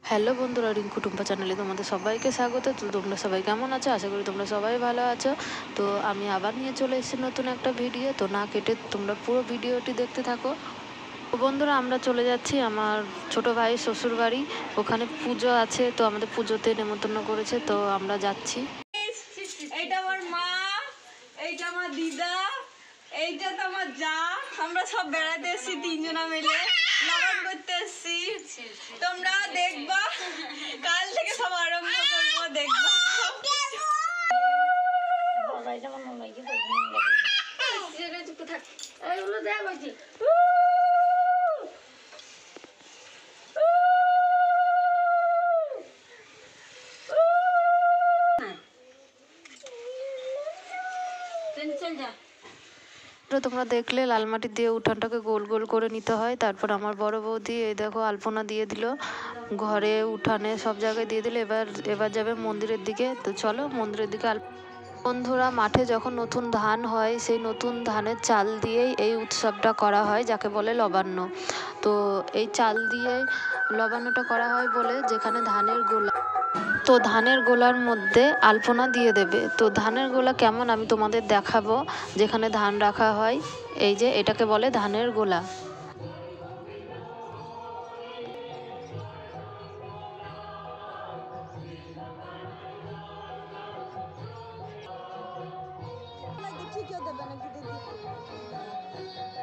Hello বন্ধুরা, রিঙ্কু টুম্পা চ্যানেলে তোমাদের সবাইকে স্বাগত। তো তোমরা সবাই কেমন আছো? আশা করি তোমরা সবাই ভালো আছো। তো আমি আবার নিয়ে চলে এসেছি নতুন একটা ভিডিও। তো না কেটে তোমরা পুরো ভিডিওটি দেখতে থাকো। তো বন্ধুরা, আমরা চলে যাচ্ছি আমার ছোট ভাই শ্বশুর বাড়ি। ওখানে পুজো আছে, তো আমাদের পুজোতে নেমন্তন্ন করেছে, তো আমরা যাচ্ছি। এইটা আমার মা, এইটা আমার দিদা, এইটা তো আমার যা। আমরা সব বেড়াতে এসেছি, তিনজনা মিলে লবণ করতে এসেছি। তোমরা দেখবা, কাল থেকে সব আরম্ভ করবো, দেখবা। তোমরা দেখলে লাল মাটি দিয়ে উঠানটাকে গোল গোল করে নিতে হয়। তারপর আমার বড় বৌদি এই দেখো আলপনা দিয়ে দিল, ঘরে উঠানে সব জায়গায় দিয়ে দিল। এবার যাবে মন্দিরের দিকে। তো চলো মন্দিরের দিকে। বন্ধুরা, মাঠে যখন নতুন ধান হয়, সেই নতুন ধানের চাল দিয়েই এই উৎসবটা করা হয়, যাকে বলে লবান্ন। তো এই চাল দিয়ে লবান্নটা করা হয় বলে, যেখানে ধানের গোলা, তো ধানের গোলার মধ্যে আলপনা দিয়ে দেবে। তো ধানের গোলা কেমন আমি তোমাদের দেখাবো। যেখানে ধান রাখা হয়, এই যে এটাকে বলে ধানের গোলা।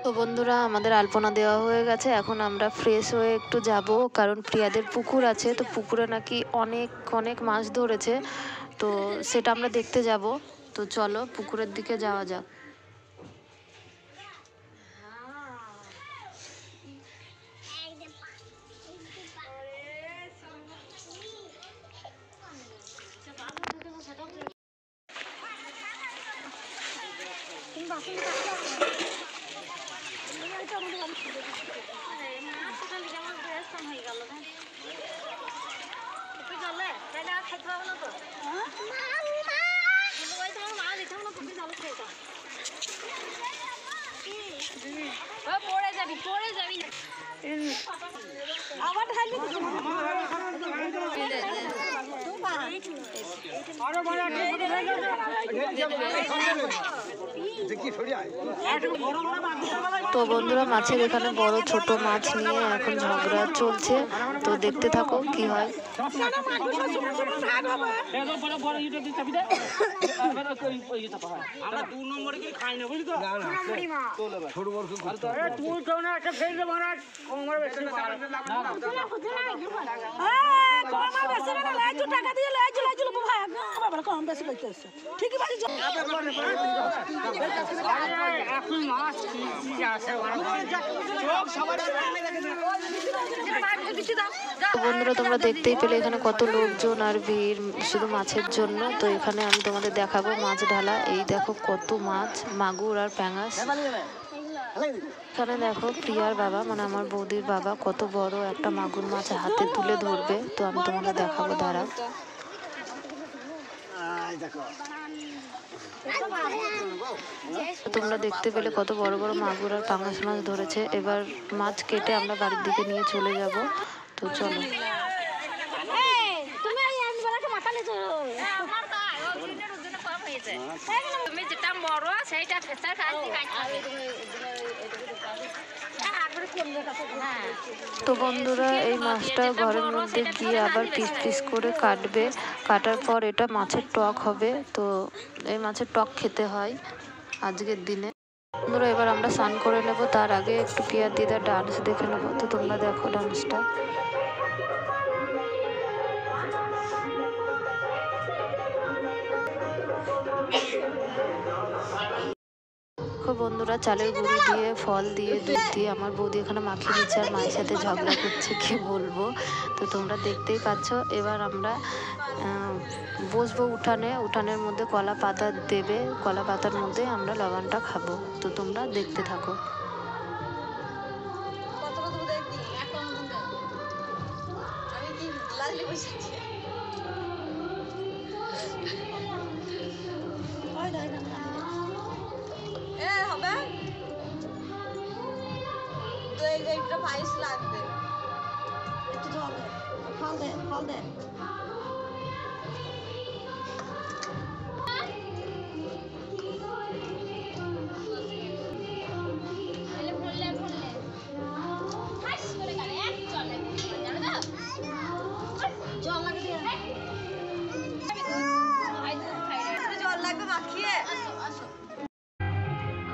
তো বন্ধুরা, আমাদের আলপনা দেওয়া হয়ে গেছে। এখন আমরা ফ্রেশ হয়ে একটু যাব, কারণ প্রিয়াদের পুকুর আছে। তো পুকুরে নাকি অনেক অনেক মাছ ধরেছে, তো সেটা আমরা দেখতে যাব। তো চলো পুকুরের দিকে যাওয়া যাক। তো বন্ধুরা, মাছের এখানে বড় ছোট মাছ নিয়ে এখন ঝগড়া চলছে। তো দেখতে থাকো কি হয়। বন্ধুরা, তোমরা দেখতেই পেলে এখানে কত লোকজন আর ভিড় শুধু মাছের জন্য। তো এখানে আমি তোমাদের দেখাবো মাছ ঢালা। এই দেখো কত মাছ, মাগুর আর প্যাঙাশ। এখানে দেখো প্রিয়ার বাবা, মানে আমার বৌদির বাবা, কত বড় একটা মাগুর মাছ হাতে তুলে ধরবে। তো আমি তোমাদের দেখাবো, দাঁড়াও। তোমরা দেখতে পেলে কত বড় বড় মাগুর আর পাঙাশ মাছ ধরেছে। এবার মাছ কেটে আমরা বাড়ির দিকে নিয়ে চলে যাব। তো চলো। তো বন্ধুরা, এই মাছটা ঘরের মধ্যে গিয়ে আবার পিস পিস করে কাটবে। কাটার পর এটা মাছের টক হবে। তো এই মাছের টক খেতে হয় আজকের দিনে। বন্ধুরা, এবার আমরা স্নান করে নেব। তার আগে একটু প্রিয়ার দিদার ডান্স দেখে নেবো। তো তোমরা দেখো ডান্সটা। বন্ধুরা, চালের গুঁড়ি দিয়ে, ফল দিয়ে, দুধ দিয়ে আমার বৌদি এখানে মাখিয়ে নিচ্ছে আর মায়ের সাথে ঝগড়া করছে, কি বলবো। তো তোমরা দেখতেই পাচ্ছ। এবার আমরা বসবো উঠানে। উঠানের মধ্যে কলা পাতা দেবে, কলা পাতার মধ্যে আমরা লবণটা খাবো। তো তোমরা দেখতে থাকো। হবে তো এইটা পায়েস লাগবে একটু জল দে ফল দে ফল দে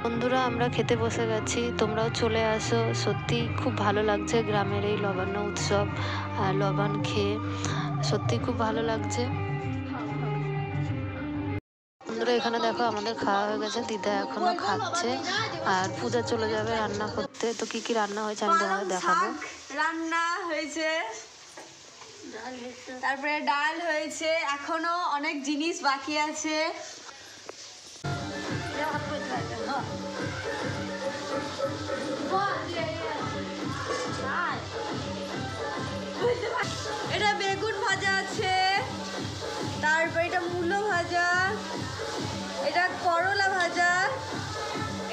বন্ধুরা আমরা খেতে বসে গেছি, তোমরাও চলে আসো। সত্যি খুব ভালো লাগছে গ্রামের এই লবান্ন উৎসব আর লবান খেয়ে সত্যি খুব ভালো লাগছে। বন্ধুরা এখানে দেখো আমাদের খাওয়া হয়ে গেছে, দিদা এখনো খাচ্ছে আর পূজা চলে যাবে রান্না করতে। তো কি কি রান্না হয়েছে আমি তোমাদের দেখাবো। রান্না হয়েছে, তারপরে ডাল হয়েছে, এখনো অনেক জিনিস বাকি আছে। এটা বেগুন ভাজা আছে, তারপর এটা মূলো ভাজা, এটা করলা ভাজা,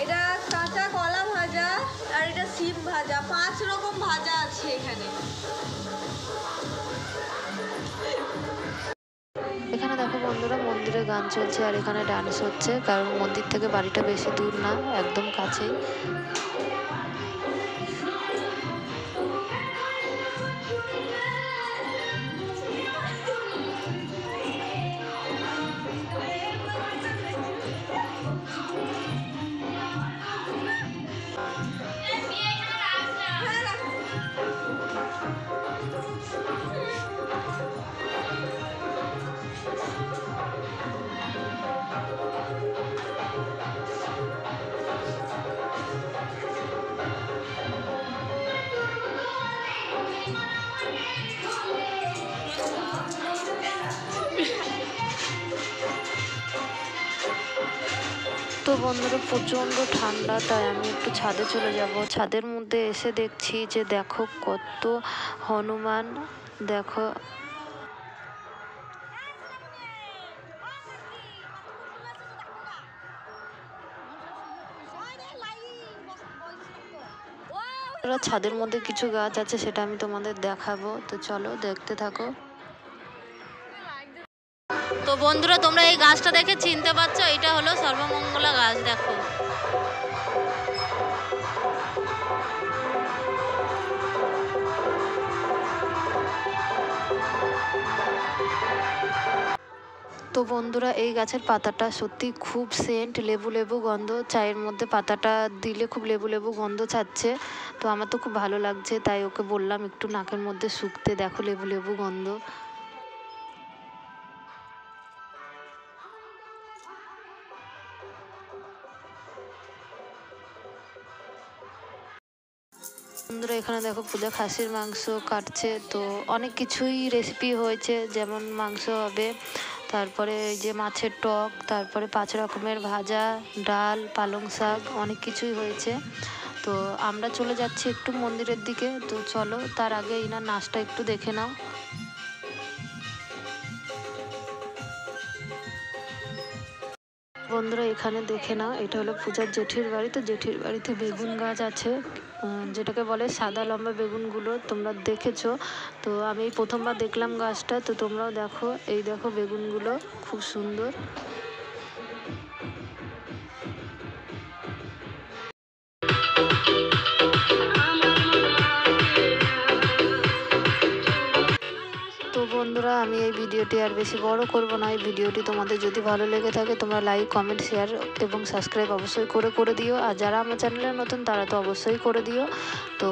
এটা কাঁচা কলা ভাজা, আর এটা সিম ভাজা। 5 রকম ভাজা আছে এখানে। এখানে দেখো বন্ধুরা মন্দিরে গান চলছে আর এখানে ডান্স হচ্ছে, কারণ মন্দির থেকে বাড়িটা বেশি দূর না, একদম কাছেই। তো বন্ধুরা প্রচণ্ড ঠান্ডা, তাই আমি একটু ছাদে চলে যাব। ছাদের মধ্যে এসে দেখছি যে দেখো কত হনুমান, দেখো ছাদের মধ্যে কিছু গাছ আছে, সেটা আমি তোমাদের দেখাবো। তো চলো দেখতে থাকো। তো বন্ধুরা তোমরা এই গাছটা দেখে চিনতে পারছো, এটা হলো সর্বমঙ্গলা গাছ। দেখো তো বন্ধুরা এই গাছের পাতাটা সত্যি খুব সেন্ট, লেবু লেবু গন্ধ। চায়ের মধ্যে পাতাটা দিলে খুব লেবু লেবু গন্ধ ছাড়ছে। তো আমার তো খুব ভালো লাগছে, তাই ওকে বললাম একটু নাকের মধ্যে শুকতে। দেখো লেবু লেবু গন্ধ। বন্ধুরা এখানে দেখো পূজা খাসির মাংস কাটছে। তো অনেক কিছুই রেসিপি হয়েছে, যেমন মাংস হবে, তারপরে এই যে মাছের টক, তারপরে 5 রকমের ভাজা, ডাল, পালং শাক, অনেক কিছুই হয়েছে। তো আমরা চলে যাচ্ছি একটু মন্দিরের দিকে। তো চলো, তার আগে ইনার নাচটা একটু দেখে নাও। বন্ধুরা এখানে দেখে নাও, এটা হলো পূজার জেঠির বাড়ি। তো জেঠির বাড়িতে বেগুন গাছ আছে, যেটাকে বলে সাদা লম্বা বেগুনগুলো, তোমরা দেখেছো। তো আমি প্রথমবার দেখলাম গাছটা, তো তোমরাও দেখো। এই দেখো বেগুনগুলো খুব সুন্দর। তো বন্ধুরা আমি এই ভিডিওটি আর বেশি বড় করব না। এই ভিডিওটি তোমাদের যদি ভালো লেগে থাকে তোমরা লাইক, কমেন্ট, শেয়ার এবং সাবস্ক্রাইব অবশ্যই করে দিও। আর যারা আমার চ্যানেলের নতুন তারা তো অবশ্যই করে দিও। তো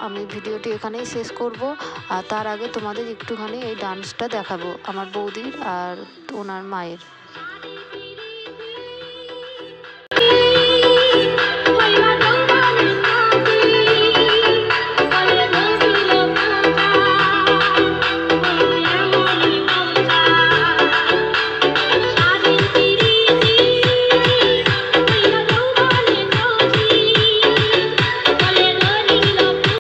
আমি ভিডিওটি এখানেই শেষ করব। আর তার আগে তোমাদের একটুখানি এই ডান্সটা দেখাবো আমার বৌদির আর ওনার মায়ের।